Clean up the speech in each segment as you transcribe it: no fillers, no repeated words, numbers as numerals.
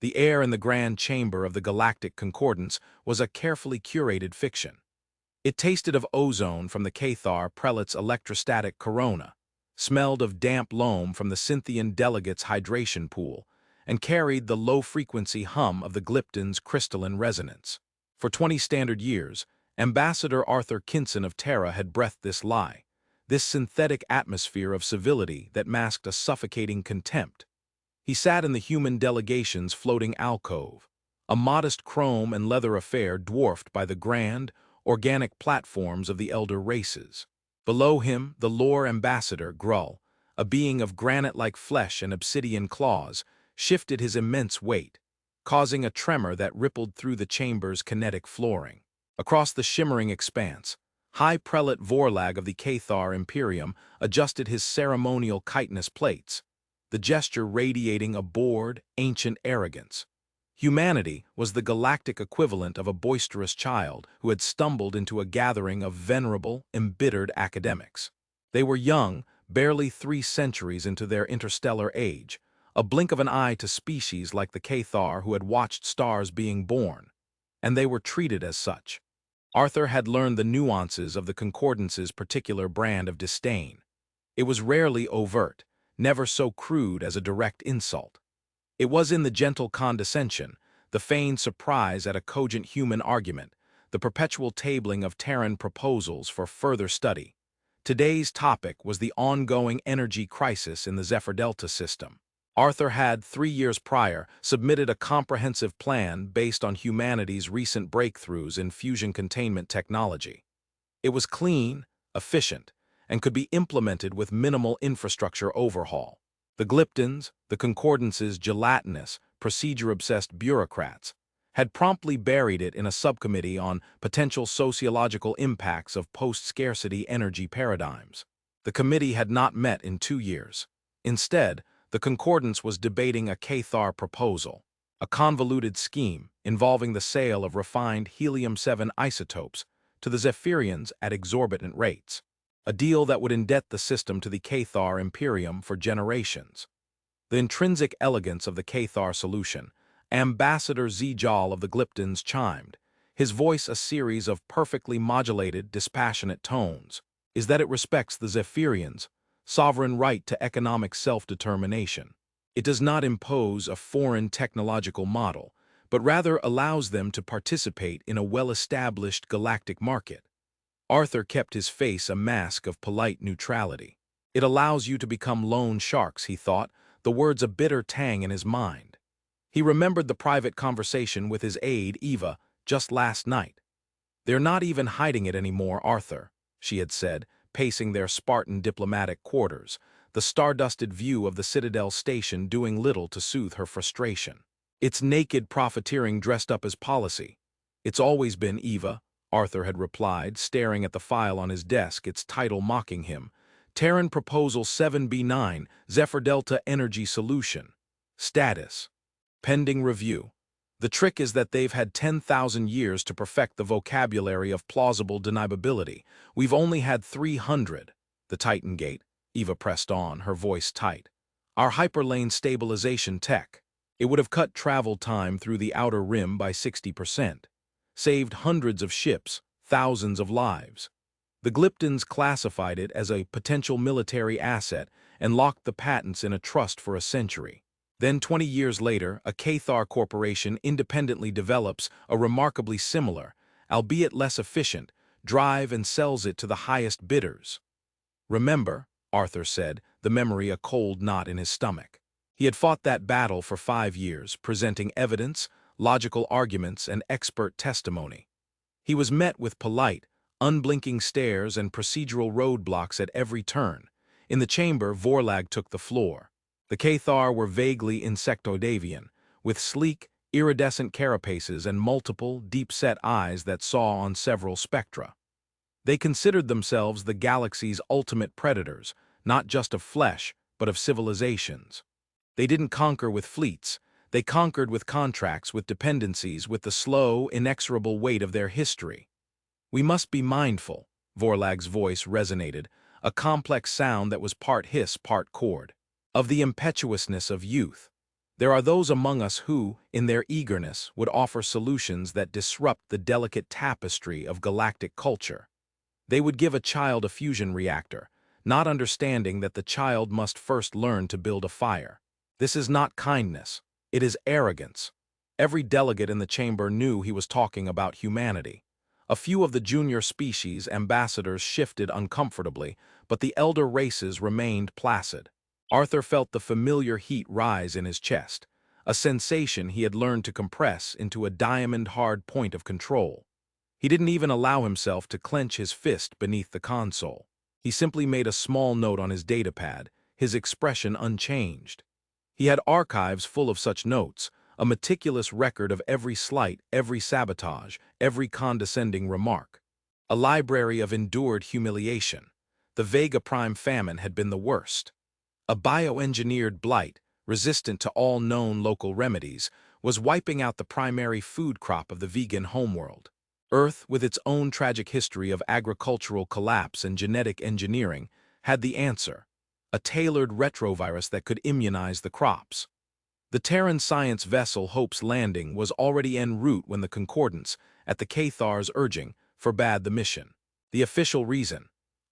The air in the grand chamber of the Galactic Concordance was a carefully curated fiction. It tasted of ozone from the Cathar prelate's electrostatic corona, smelled of damp loam from the Scythian delegate's hydration pool, and carried the low-frequency hum of the Glypton's crystalline resonance. For 20 standard years, Ambassador Arthur Kinson of Terra had breathed this lie, this synthetic atmosphere of civility that masked a suffocating contempt. He sat in the human delegation's floating alcove, a modest chrome and leather affair dwarfed by the grand, organic platforms of the elder races. Below him, the lore ambassador, Grull, a being of granite-like flesh and obsidian claws, shifted his immense weight, causing a tremor that rippled through the chamber's kinetic flooring. Across the shimmering expanse, High Prelate Vorlag of the Cathar Imperium adjusted his ceremonial chitinous plates, the gesture radiating a bored, ancient arrogance. Humanity was the galactic equivalent of a boisterous child who had stumbled into a gathering of venerable, embittered academics. They were young, barely 3 centuries into their interstellar age, a blink of an eye to species like the Cathar who had watched stars being born, and they were treated as such. Arthur had learned the nuances of the Concordance's particular brand of disdain. It was rarely overt, never so crude as a direct insult. It was in the gentle condescension, the feigned surprise at a cogent human argument, the perpetual tabling of Terran proposals for further study. Today's topic was the ongoing energy crisis in the Zephyr Delta system. Arthur had, 3 years prior, submitted a comprehensive plan based on humanity's recent breakthroughs in fusion containment technology. It was clean, efficient, and could be implemented with minimal infrastructure overhaul. The Glyptons, the Concordance's gelatinous, procedure-obsessed bureaucrats, had promptly buried it in a subcommittee on potential sociological impacts of post-scarcity energy paradigms. The committee had not met in 2 years. Instead, the Concordance was debating a Cathar proposal, a convoluted scheme involving the sale of refined helium-7 isotopes to the Zephyrians at exorbitant rates, a deal that would indebt the system to the Cathar Imperium for generations. The intrinsic elegance of the Cathar solution, Ambassador Zijal of the Glyptons chimed, his voice a series of perfectly modulated, dispassionate tones, is that it respects the Zephyrians' sovereign right to economic self-determination. It does not impose a foreign technological model, but rather allows them to participate in a well-established galactic market. Arthur kept his face a mask of polite neutrality. It allows you to become loan sharks, he thought, the words a bitter tang in his mind. He remembered the private conversation with his aide, Eva, just last night. "They're not even hiding it anymore, Arthur," she had said, pacing their Spartan diplomatic quarters, the star-dusted view of the Citadel station doing little to soothe her frustration. "It's naked profiteering dressed up as policy." "It's always been, Eva," Arthur had replied, staring at the file on his desk, its title mocking him. Terran Proposal 7B9, Zephyr Delta Energy Solution. Status: pending review. The trick is that they've had 10,000 years to perfect the vocabulary of plausible deniability. We've only had 300. The Titan Gate, Eva pressed on, her voice tight. Our hyperlane stabilization tech. It would have cut travel time through the outer rim by 60%. Saved hundreds of ships, thousands of lives. The Glyptons classified it as a potential military asset and locked the patents in a trust for a century. Then 20 years later, a Cathar corporation independently develops a remarkably similar, albeit less efficient, drive and sells it to the highest bidders. "Remember," Arthur said, the memory a cold knot in his stomach. He had fought that battle for 5 years, presenting evidence, logical arguments, and expert testimony. He was met with polite, unblinking stares and procedural roadblocks at every turn. In the chamber, Vorlag took the floor. The Cathar were vaguely insectoidavian, with sleek, iridescent carapaces and multiple, deep-set eyes that saw on several spectra. They considered themselves the galaxy's ultimate predators, not just of flesh, but of civilizations. They didn't conquer with fleets. They conquered with contracts, with dependencies, with the slow, inexorable weight of their history. "We must be mindful," Vorlag's voice resonated, a complex sound that was part hiss, part chord, "of the impetuousness of youth. There are those among us who, in their eagerness, would offer solutions that disrupt the delicate tapestry of galactic culture. They would give a child a fusion reactor, not understanding that the child must first learn to build a fire. This is not kindness. It is arrogance. Every delegate in the chamber knew he was talking about humanity. A few of the junior species ambassadors shifted uncomfortably, but the elder races remained placid. Arthur felt the familiar heat rise in his chest, a sensation he had learned to compress into a diamond-hard point of control. He didn't even allow himself to clench his fist beneath the console. He simply made a small note on his datapad, his expression unchanged. He had archives full of such notes, a meticulous record of every slight, every sabotage, every condescending remark. A library of endured humiliation. The Vega Prime famine had been the worst. A bioengineered blight, resistant to all known local remedies, was wiping out the primary food crop of the vegan homeworld. Earth, with its own tragic history of agricultural collapse and genetic engineering, had the answer: a tailored retrovirus that could immunize the crops. The Terran science vessel Hope's Landing was already en route when the Concordance, at the Cathar's urging, forbade the mission. The official reason: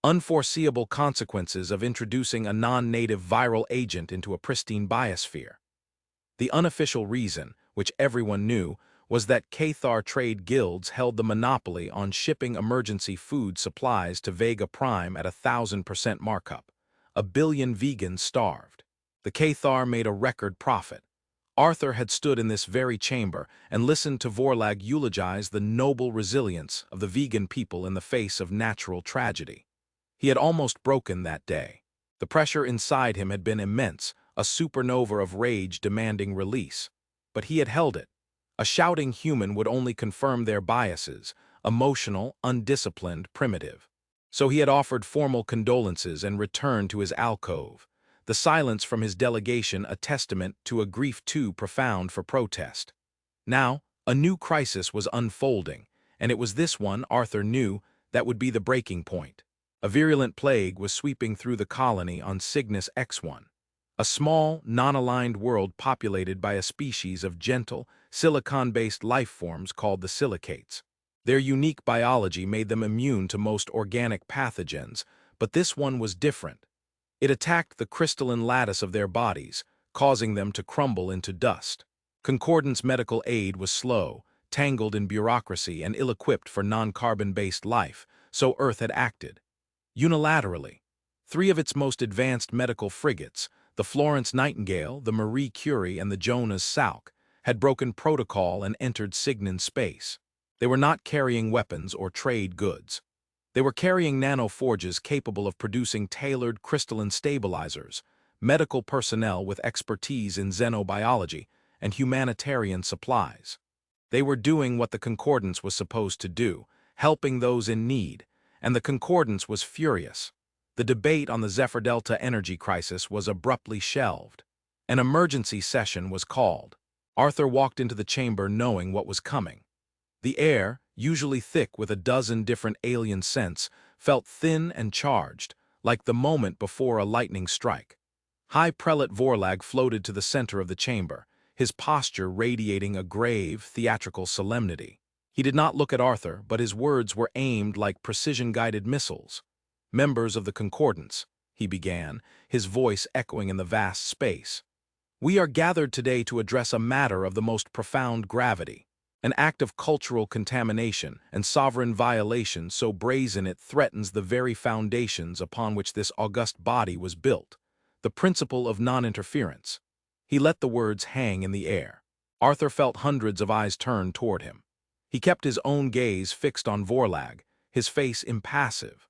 unforeseeable consequences of introducing a non-native viral agent into a pristine biosphere. The unofficial reason, which everyone knew, was that Cathar trade guilds held the monopoly on shipping emergency food supplies to Vega Prime at 1,000% markup. 1 billion vegans starved. The Cathar made a record profit. Arthur had stood in this very chamber and listened to Vorlag eulogize the noble resilience of the vegan people in the face of natural tragedy. He had almost broken that day. The pressure inside him had been immense, a supernova of rage demanding release. But he had held it. A shouting human would only confirm their biases, emotional, undisciplined, primitive. So he had offered formal condolences and returned to his alcove. The silence from his delegation a testament to a grief too profound for protest. Now, a new crisis was unfolding, and it was this one, Arthur knew, that would be the breaking point. A virulent plague was sweeping through the colony on Cygnus X1, a small, non-aligned world populated by a species of gentle, silicon-based life forms called the silicates. Their unique biology made them immune to most organic pathogens, but this one was different. It attacked the crystalline lattice of their bodies, causing them to crumble into dust. Concordance medical aid was slow, tangled in bureaucracy and ill-equipped for non-carbon-based life, so Earth had acted. Unilaterally, 3 of its most advanced medical frigates, the Florence Nightingale, the Marie Curie, and the Jonas Salk, had broken protocol and entered Cygnan space. They were not carrying weapons or trade goods. They were carrying nanoforges capable of producing tailored crystalline stabilizers, medical personnel with expertise in xenobiology, and humanitarian supplies. They were doing what the Concordance was supposed to do, helping those in need, and the Concordance was furious. The debate on the Zephyr Delta energy crisis was abruptly shelved. An emergency session was called. Arthur walked into the chamber knowing what was coming. The air, usually thick with a dozen different alien scents, felt thin and charged, like the moment before a lightning strike. High Prelate Vorlag floated to the center of the chamber, his posture radiating a grave, theatrical solemnity. He did not look at Arthur, but his words were aimed like precision-guided missiles. "Members of the Concordance," he began, his voice echoing in the vast space. "We are gathered today to address a matter of the most profound gravity. An act of cultural contamination and sovereign violation so brazen it threatens the very foundations upon which this august body was built, the principle of non-interference." He let the words hang in the air. Arthur felt hundreds of eyes turned toward him. He kept his own gaze fixed on Vorlag, his face impassive.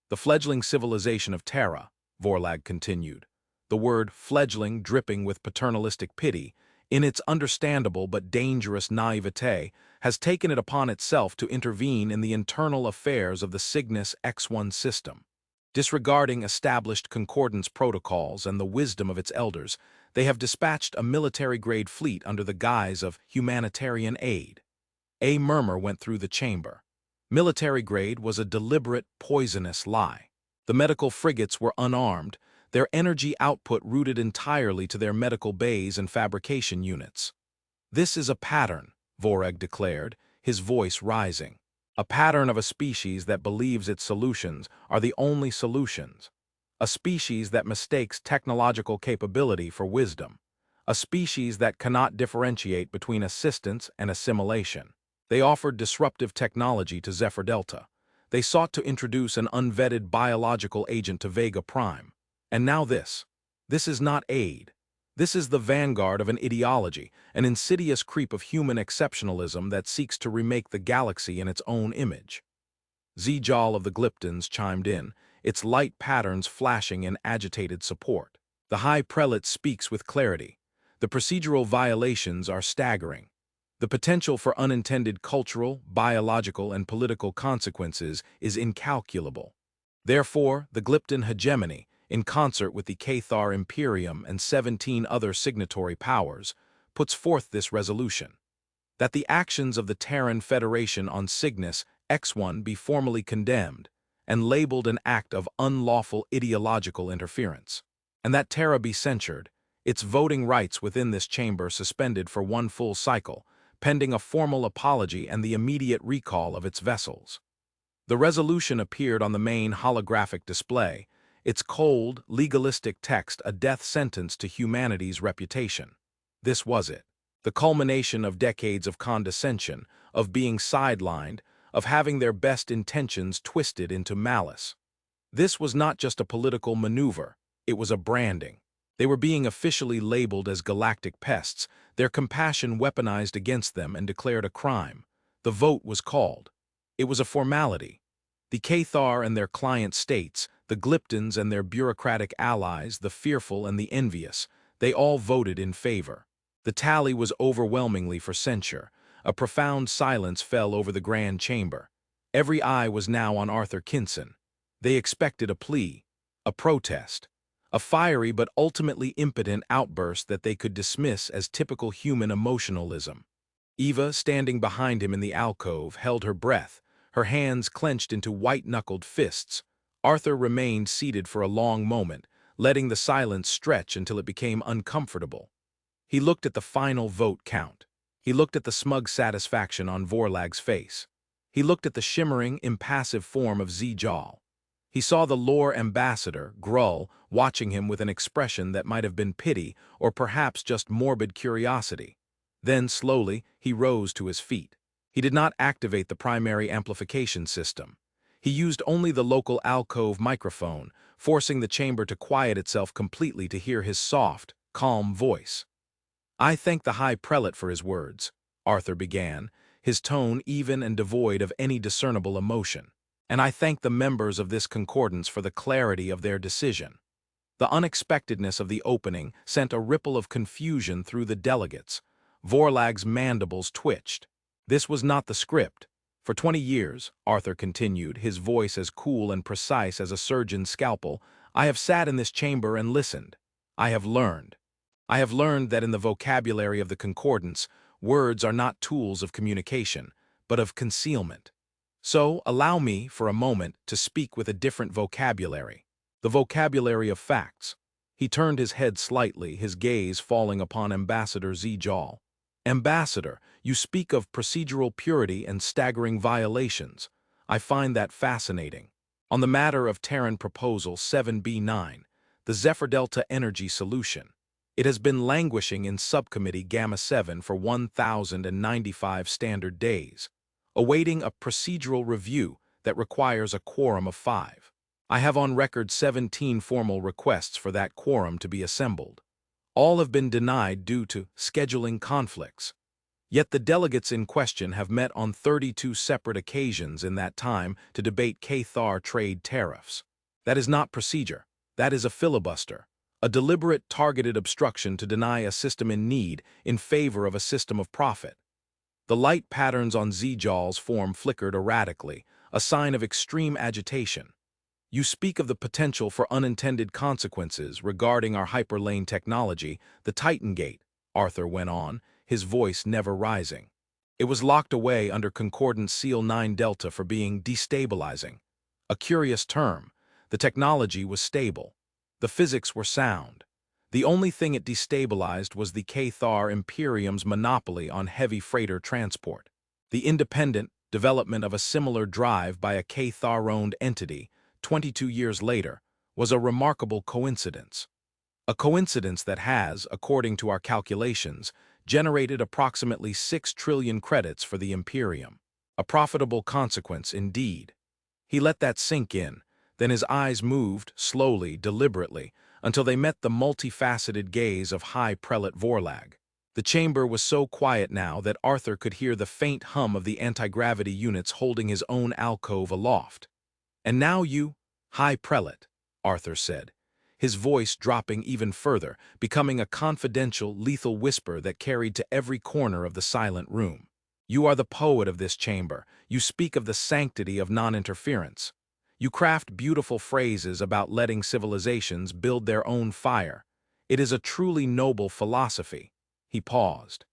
"The fledgling civilization of Terra," Vorlag continued, the word fledgling dripping with paternalistic pity, in its understandable but dangerous naivete, has taken it upon itself to intervene in the internal affairs of the Cygnus X1 system. Disregarding established concordance protocols and the wisdom of its elders, they have dispatched a military-grade fleet under the guise of humanitarian aid. A murmur went through the chamber. Military grade was a deliberate, poisonous lie. The medical frigates were unarmed, their energy output routed entirely to their medical bays and fabrication units. "This is a pattern," Voreg declared, his voice rising. "A pattern of a species that believes its solutions are the only solutions. A species that mistakes technological capability for wisdom. A species that cannot differentiate between assistance and assimilation." They offered disruptive technology to Zephyr Delta. They sought to introduce an unvetted biological agent to Vega Prime. And now this. This is not aid. This is the vanguard of an ideology, an insidious creep of human exceptionalism that seeks to remake the galaxy in its own image. Zijal of the Glyptons chimed in, its light patterns flashing in agitated support. The High Prelate speaks with clarity. The procedural violations are staggering. The potential for unintended cultural, biological, and political consequences is incalculable. Therefore, the Glypton hegemony, in concert with the Cathar Imperium and 17 other signatory powers, puts forth this resolution: that the actions of the Terran Federation on Cygnus X1 be formally condemned and labeled an act of unlawful ideological interference, and that Terra be censured, its voting rights within this chamber suspended for one full cycle, pending a formal apology and the immediate recall of its vessels. The resolution appeared on the main holographic display, its cold, legalistic text a death sentence to humanity's reputation. This was it. The culmination of decades of condescension, of being sidelined, of having their best intentions twisted into malice. This was not just a political maneuver, it was a branding. They were being officially labeled as galactic pests, their compassion weaponized against them and declared a crime. The vote was called. It was a formality. The Cathar and their client states, the Glyptons and their bureaucratic allies, the fearful and the envious, they all voted in favor. The tally was overwhelmingly for censure. A profound silence fell over the Grand Chamber. Every eye was now on Arthur Kinson. They expected a plea, a protest, a fiery but ultimately impotent outburst that they could dismiss as typical human emotionalism. Eva, standing behind him in the alcove, held her breath, her hands clenched into white-knuckled fists. Arthur remained seated for a long moment, letting the silence stretch until it became uncomfortable. He looked at the final vote count. He looked at the smug satisfaction on Vorlag's face. He looked at the shimmering, impassive form of Zijal. He saw the lore ambassador, Grull, watching him with an expression that might have been pity or perhaps just morbid curiosity. Then, slowly, he rose to his feet. He did not activate the primary amplification system. He used only the local alcove microphone, forcing the chamber to quiet itself completely to hear his soft, calm voice. "I thank the High Prelate for his words," Arthur began, his tone even and devoid of any discernible emotion. "And I thank the members of this concordance for the clarity of their decision." The unexpectedness of the opening sent a ripple of confusion through the delegates. Vorlag's mandibles twitched. This was not the script. "For 20 years, Arthur continued, his voice as cool and precise as a surgeon's scalpel, I have sat in this chamber and listened. I have learned. I have learned that in the vocabulary of the concordance, words are not tools of communication, but of concealment. So, allow me, for a moment, to speak with a different vocabulary. The vocabulary of facts." He turned his head slightly, his gaze falling upon Ambassador Zijal. "Ambassador, you speak of procedural purity and staggering violations. I find that fascinating. On the matter of Terran Proposal 7B9, the Zephyr Delta Energy Solution, it has been languishing in Subcommittee Gamma 7 for 1,095 standard days, awaiting a procedural review that requires a quorum of 5. I have on record 17 formal requests for that quorum to be assembled. All have been denied due to scheduling conflicts. Yet the delegates in question have met on 32 separate occasions in that time to debate Cathar trade tariffs. That is not procedure. That is a filibuster, a deliberate, targeted obstruction to deny a system in need in favor of a system of profit." The light patterns on Zijal's form flickered erratically, a sign of extreme agitation. "You speak of the potential for unintended consequences regarding our hyperlane technology, the Titan Gate," Arthur went on, his voice never rising. "It was locked away under Concordance Seal 9 Delta for being destabilizing. A curious term. The technology was stable. The physics were sound. The only thing it destabilized was the Cathar Imperium's monopoly on heavy freighter transport. The independent development of a similar drive by a Cathar-owned entity, 22 years later, was a remarkable coincidence. A coincidence that has, according to our calculations, generated approximately 6 trillion credits for the Imperium. A profitable consequence indeed. He let that sink in, then his eyes moved, slowly, deliberately, until they met the multifaceted gaze of High Prelate Vorlag. The chamber was so quiet now that Arthur could hear the faint hum of the anti-gravity units holding his own alcove aloft. "And now you, High Prelate," Arthur said, his voice dropping even further, becoming a confidential, lethal whisper that carried to every corner of the silent room. "You are the poet of this chamber. You speak of the sanctity of non-interference. You craft beautiful phrases about letting civilizations build their own fire. It is a truly noble philosophy." He paused.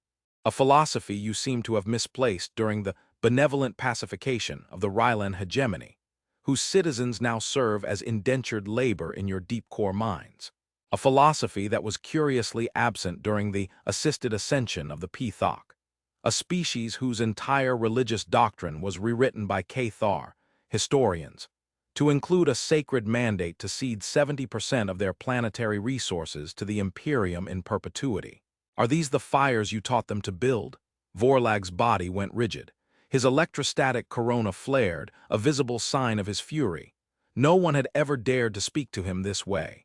"A philosophy you seem to have misplaced during the benevolent pacification of the Rylan hegemony, whose citizens now serve as indentured labor in your deep-core minds. A philosophy that was curiously absent during the assisted ascension of the Peathok. A species whose entire religious doctrine was rewritten by Cathar, historians, to include a sacred mandate to cede 70% of their planetary resources to the Imperium in perpetuity. Are these the fires you taught them to build?" Vorlag's body went rigid. His electrostatic corona flared, a visible sign of his fury. No one had ever dared to speak to him this way.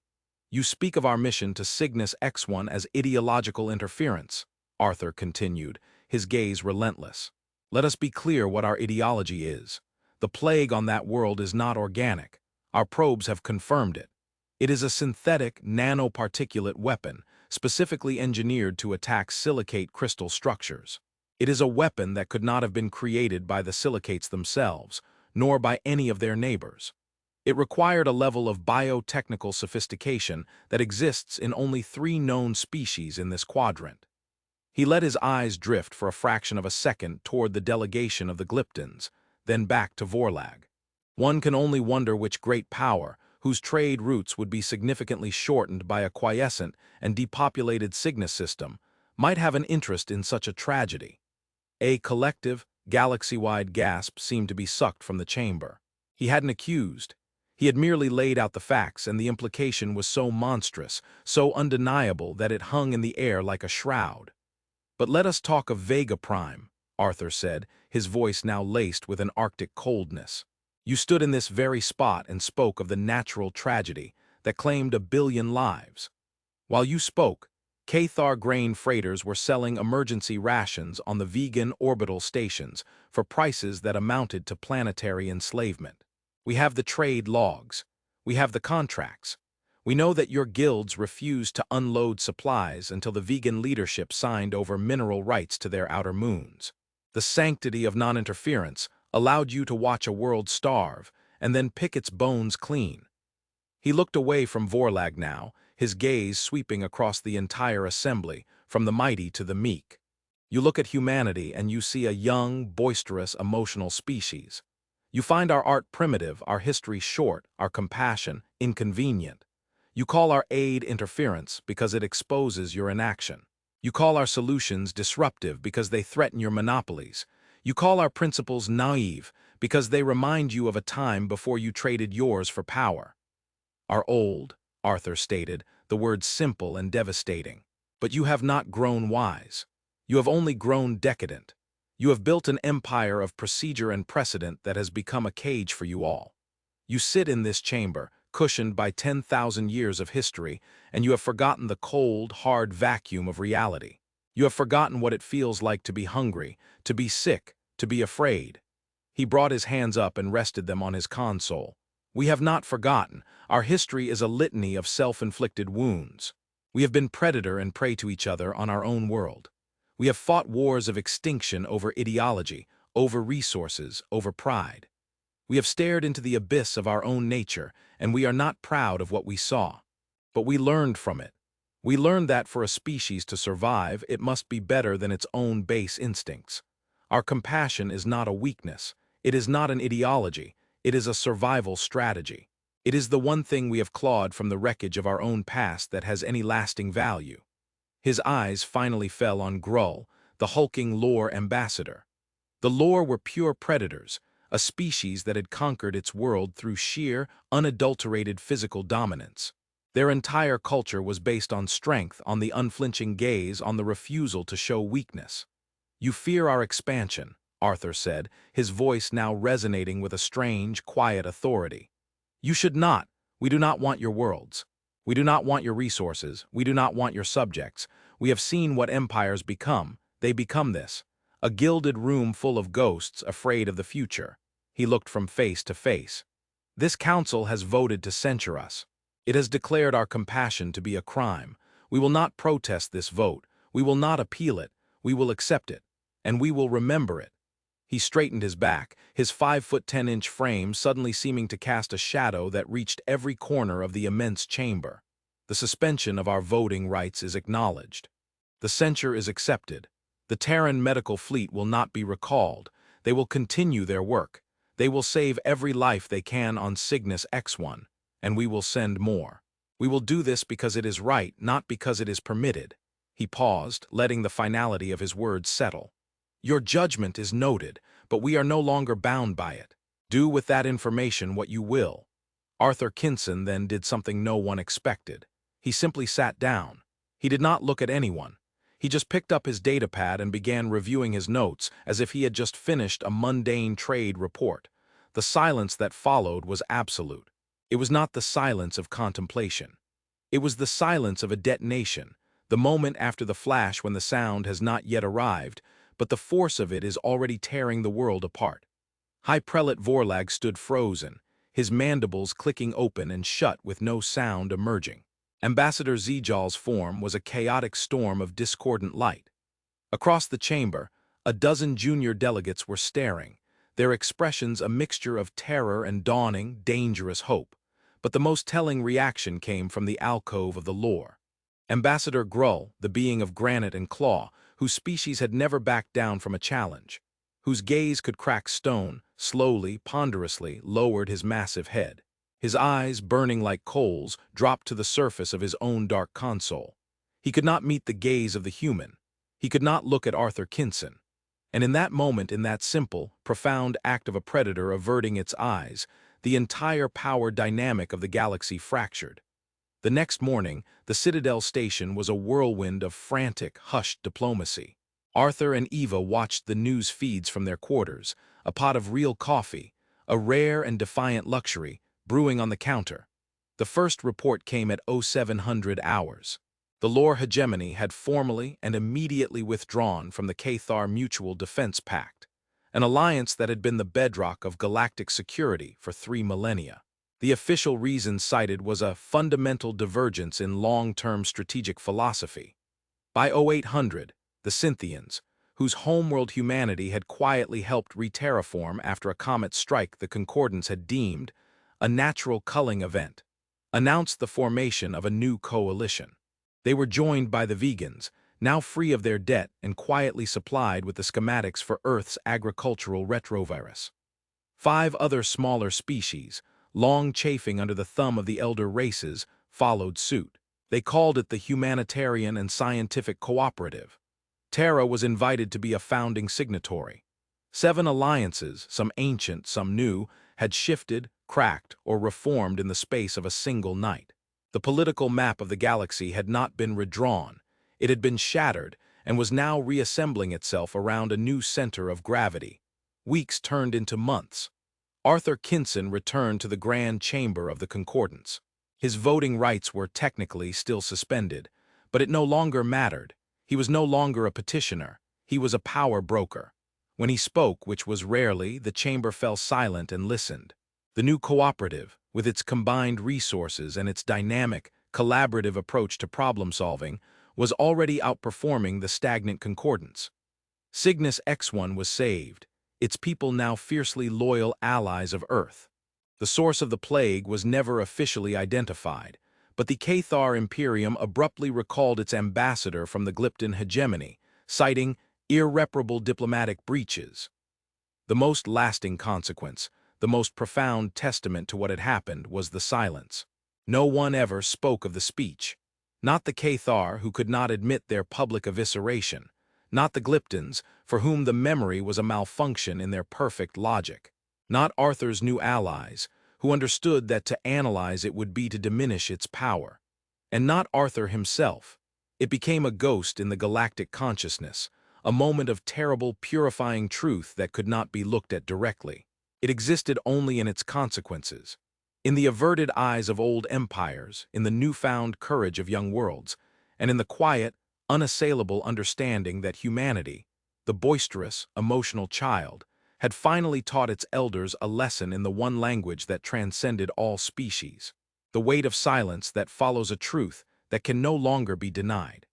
"You speak of our mission to Cygnus X1 as ideological interference," Arthur continued, his gaze relentless. "Let us be clear what our ideology is. The plague on that world is not organic. Our probes have confirmed it. It is a synthetic, nanoparticulate weapon, specifically engineered to attack silicate crystal structures. It is a weapon that could not have been created by the silicates themselves, nor by any of their neighbors. It required a level of biotechnical sophistication that exists in only 3 known species in this quadrant." He let his eyes drift for a fraction of a second toward the delegation of the Glyptons, then back to Vorlag. One can only wonder which great power, whose trade routes would be significantly shortened by a quiescent and depopulated Cygnus system, might have an interest in such a tragedy. A collective, galaxy-wide gasp seemed to be sucked from the chamber. He hadn't accused. He had merely laid out the facts, and the implication was so monstrous, so undeniable that it hung in the air like a shroud. "But let us talk of Vega Prime," Arthur said, his voice now laced with an Arctic coldness. "You stood in this very spot and spoke of the natural tragedy that claimed 1 billion lives. While you spoke, Cathar grain freighters were selling emergency rations on the vegan orbital stations for prices that amounted to planetary enslavement. We have the trade logs. We have the contracts. We know that your guilds refused to unload supplies until the vegan leadership signed over mineral rights to their outer moons. The sanctity of non-interference allowed you to watch a world starve and then pick its bones clean." He looked away from Vorlag now, his gaze sweeping across the entire assembly, from the mighty to the meek. "You look at humanity and you see a young, boisterous, emotional species. You find our art primitive, our history short, our compassion inconvenient. You call our aid interference because it exposes your inaction. You call our solutions disruptive because they threaten your monopolies. You call our principles naive because they remind you of a time before you traded yours for power. Are old," Arthur stated, the words simple and devastating. "But you have not grown wise. You have only grown decadent. You have built an empire of procedure and precedent that has become a cage for you all. You sit in this chamber, cushioned by 10,000 years of history, and you have forgotten the cold, hard vacuum of reality. You have forgotten what it feels like to be hungry, to be sick, to be afraid." He brought his hands up and rested them on his console. "We have not forgotten. Our history is a litany of self-inflicted wounds. We have been predator and prey to each other on our own world. We have fought wars of extinction over ideology, over resources, over pride. We have stared into the abyss of our own nature, and we are not proud of what we saw. But we learned from it. We learned that for a species to survive, it must be better than its own base instincts. Our compassion is not a weakness. It is not an ideology. It is a survival strategy. It is the one thing we have clawed from the wreckage of our own past that has any lasting value. His eyes finally fell on Grull, the hulking lore ambassador. The lore were pure predators, a species that had conquered its world through sheer, unadulterated physical dominance. Their entire culture was based on strength, on the unflinching gaze, on the refusal to show weakness. "You fear our expansion," Arthur said, his voice now resonating with a strange, quiet authority. "You should not. We do not want your worlds. We do not want your resources. We do not want your subjects. We have seen what empires become. They become this. A gilded room full of ghosts afraid of the future." He looked from face to face. "This council has voted to censure us. It has declared our compassion to be a crime. We will not protest this vote. We will not appeal it. We will accept it. And we will remember it." He straightened his back, his 5'10" frame suddenly seeming to cast a shadow that reached every corner of the immense chamber. "The suspension of our voting rights is acknowledged. The censure is accepted. The Terran medical fleet will not be recalled. They will continue their work. They will save every life they can on Cygnus X1, and we will send more. We will do this because it is right, not because it is permitted." He paused, letting the finality of his words settle. "Your judgment is noted, but we are no longer bound by it. Do with that information what you will." Arthur Kinson then did something no one expected. He simply sat down. He did not look at anyone. He just picked up his datapad and began reviewing his notes as if he had just finished a mundane trade report. The silence that followed was absolute. It was not the silence of contemplation. It was the silence of a detonation, the moment after the flash when the sound has not yet arrived, but the force of it is already tearing the world apart. High Prelate Vorlag stood frozen, his mandibles clicking open and shut with no sound emerging. Ambassador Zejal's form was a chaotic storm of discordant light. Across the chamber, a dozen junior delegates were staring, their expressions a mixture of terror and dawning, dangerous hope. But the most telling reaction came from the alcove of the lore. Ambassador Grull, the being of granite and claw, whose species had never backed down from a challenge, whose gaze could crack stone, slowly, ponderously lowered his massive head. His eyes, burning like coals, dropped to the surface of his own dark console. He could not meet the gaze of the human. He could not look at Arthur Kinson. And in that moment, in that simple, profound act of a predator averting its eyes, the entire power dynamic of the galaxy fractured. The next morning, the Citadel station was a whirlwind of frantic, hushed diplomacy. Arthur and Eva watched the news feeds from their quarters, a pot of real coffee, a rare and defiant luxury, brewing on the counter. The first report came at 0700 hours. The lore hegemony had formally and immediately withdrawn from the Cathar Mutual Defense Pact, an alliance that had been the bedrock of galactic security for 3 millennia. The official reason cited was a fundamental divergence in long-term strategic philosophy. By 0800, the Cynthians, whose homeworld humanity had quietly helped re-terraform after a comet strike the Concordance had deemed a natural culling event, announced the formation of a new coalition. They were joined by the vegans, now free of their debt and quietly supplied with the schematics for Earth's agricultural retrovirus. 5 other smaller species, long chafing under the thumb of the elder races, followed suit. They called it the Humanitarian and Scientific Cooperative. Terra was invited to be a founding signatory. 7 alliances, some ancient, some new, had shifted, cracked, or reformed in the space of a single night. The political map of the galaxy had not been redrawn. It had been shattered and was now reassembling itself around a new center of gravity. Weeks turned into months. Arthur Kinson returned to the grand chamber of the Concordance. His voting rights were technically still suspended, but it no longer mattered. He was no longer a petitioner. He was a power broker. When he spoke, which was rarely, the chamber fell silent and listened. The new cooperative, with its combined resources and its dynamic, collaborative approach to problem-solving, was already outperforming the stagnant Concordance. Cygnus X1 was saved, its people now fiercely loyal allies of Earth. The source of the plague was never officially identified, but the Cathar Imperium abruptly recalled its ambassador from the Glypton hegemony, citing irreparable diplomatic breaches. The most lasting consequence, the most profound testament to what had happened was the silence. No one ever spoke of the speech. Not the Cathar, who could not admit their public evisceration. Not the Glyptons, for whom the memory was a malfunction in their perfect logic. Not Arthur's new allies, who understood that to analyze it would be to diminish its power. And not Arthur himself. It became a ghost in the galactic consciousness, a moment of terrible, purifying truth that could not be looked at directly. It existed only in its consequences. In the averted eyes of old empires, in the newfound courage of young worlds, and in the quiet, unassailable understanding that humanity, the boisterous, emotional child, had finally taught its elders a lesson in the one language that transcended all species, the weight of silence that follows a truth that can no longer be denied.